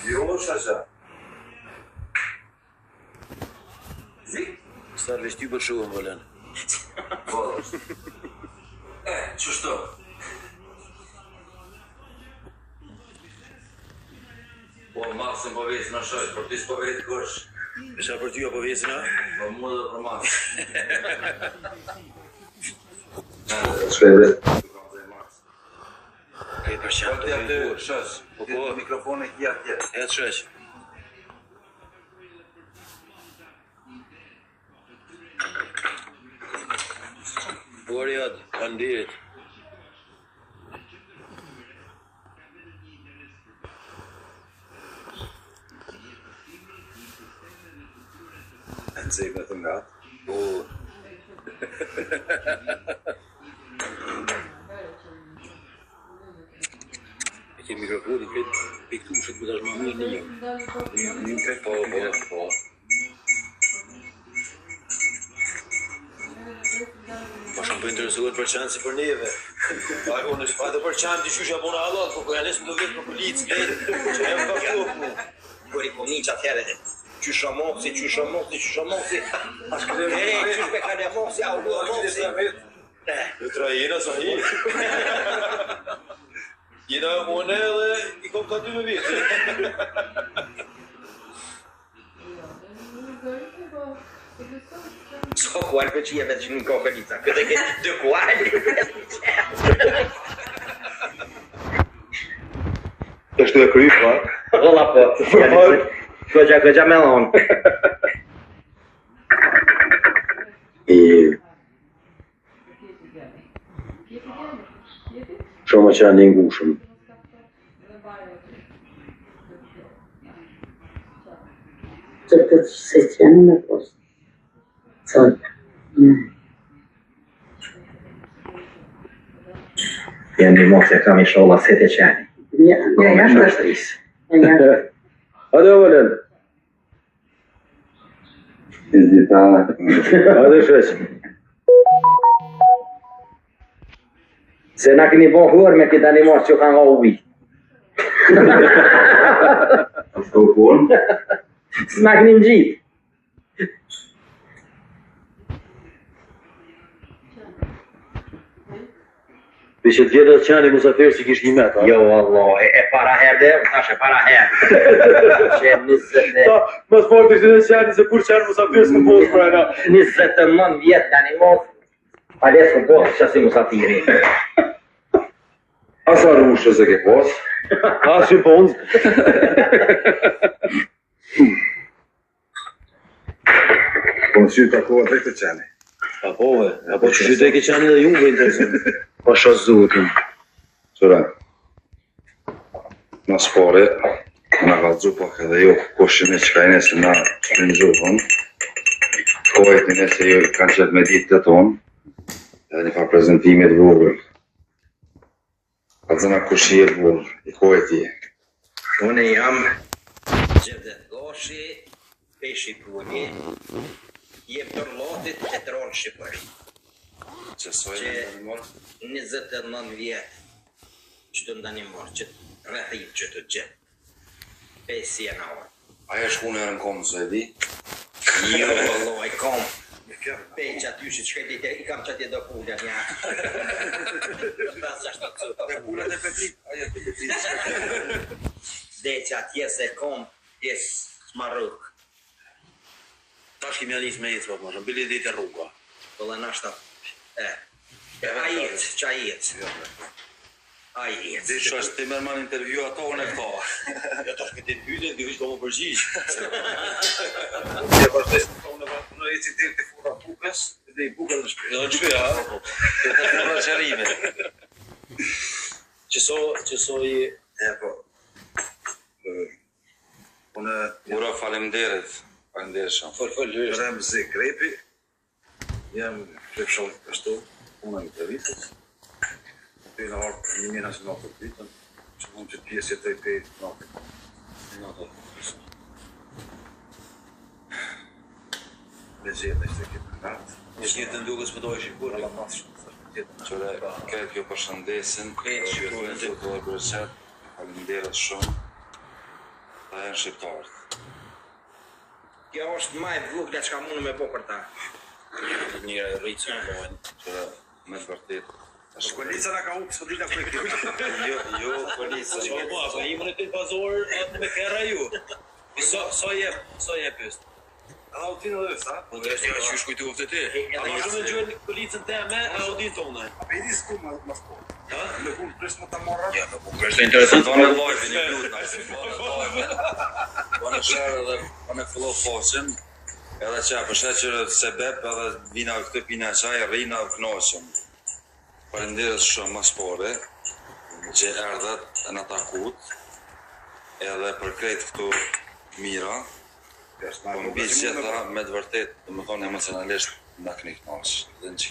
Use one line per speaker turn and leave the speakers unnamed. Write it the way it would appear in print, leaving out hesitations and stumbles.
Jo, shasha. Zik?
Star veç ty për shumë, vëllën.
Vëllës. Qështu? Po, masën po vesë në shojtë, për ty s'po vetë kësh.
Isha për ty apo vesina?
Po mua dhe për masë.
Shkrebre.
Këtë për qanë
Po, t'ja të shësh.
Po,
Po, mikrofone kja tje.
e të shësh. Buariat, kandirit.
Në cekë në të nga.
Po. E ke mikrofonin këtë piktushët për tash ma mirë në një.
Një krejt po.
Po shumë për interesuar për qanë si për neve. Unë është pa dhe për qanë të qysha bona halal, po kërja nesë më të vetë për policë, që e më ka ftohë mu.
Kër I kom një qatë herë, qysha moksi. Qysh me kane moksi, a u lua moksi.
Në trajina sa hi. Jena mone dhe I kom ka 2 vjetë.
S'ko kuar për që jeve që në kokëlica, këtë ke 2 kuar.
Është e kry, pa?
Ola po, këgja me lonë.
Shumë që janë ngushëm.
Tërkët se që janë me postë. Sot.
Janë një mos e kam I sholla se të qeni.
Ja,
Në shtrisë.
Hadi vëllën. Hadi shveç.
Se na keni bon huar me këtë animar që kanë nga uvi.
Ashtu punë.
S'na keni më gjitë.
Bishet vjetër të qani musafirë si kish një metë,
Jo, Allah, e para herë dhe, tash e para herë. Që 20
Mos fort ishte në qani se kur qanë musafirë s'më posë për ena.
29 vjetë tani mos, pales ku posë që si musafiri.
Asa rushë se ke posë. Asë që ponzë. Po në sytë akova dhe këtë qani.
Apo që qyte ke qani dhe juve interesant.
Po shoh zutën.
Qëra, në spore, në galëzu pak edhe jo koshin e qka i nesë në shprinëzuhën, kohët i nesë jo kanë qëtë me ditë të tonë, edhe një fa prezentimit vogël. Alëzëna kushie të vogël, I kohët I.
Unë jam Gjevdet Goshi, peshi puni, jem tërlotit e tronë Shqipëri.
Qësoj
Që
në në mërë?
29 vjetë që të ndanimor, që të rrethim që të gjithë. 5 janor.
Aja shku në rënkomë, së e di?
Jo, vëlloj, kom. Peq aty që ditë, I kam qëtje do pullet një. Pas ashtë të cëtë.
E pullet e petit, aja të petit.
Dhe që atje se kom, jesë smarruk.
Tash kemi anis me jetës, më shumë, bili ditë e rruga.
Pëllë në ashtë a jetë, që a jetë. A jetë.
Dhe që është Timerman intervju ato unë e këta.
Ja tash këtë pyetje, ti veç do më përgjigj.
Dhe vazhdojnë të unë në e që dirë të fura bukës, dhe I bukër në shpërë.
Në qëja, të fura qërime. Qëso I...
Po. Unë... Ura falemderit, falemderit shumë.
Fol, lërështë.
Rem zi grepi, jam shefshallit kështu, unë në të vitës. Të në orë për 1990 vitën, që mund që pjesë të I pejtë natë. Me gjithë ishte këtë natë.
Ishtë një të ndukës për dojë shikur.
Alla matë shumë. Qëre, këtë kjo përshëndesin, që e të futuar bërëqet, falemderit shumë. Ta janë shqiptarët.
Kjo është më e vogla çka mund me bë për ta.
Një rritje
Që me të vërtet. Policia na ka hup sot dita për këtë.
Jo, policia. Po, imunitet bazor atë me kërra ju. So jep pyst.
Auditin edhe sa?
Po dhe është që shkujtu uftë ti. A më shumë në gjojnë policën te me audit tonë.
A pe di s'ku më s'po. Me kun pres më ta morra?
Ja, po është interesant.
Po në lojve një blut në po në shërë dhe po në fillo fosin edhe që përshet që sebep edhe vina këtë pina qaj rrina knoqëm. Falenderës shumë mas pore që erdhet në takut edhe për krejt këtu mira. Po mbi gjitha me të vërtet, dhe më thonë emocionalisht në këni knoqë.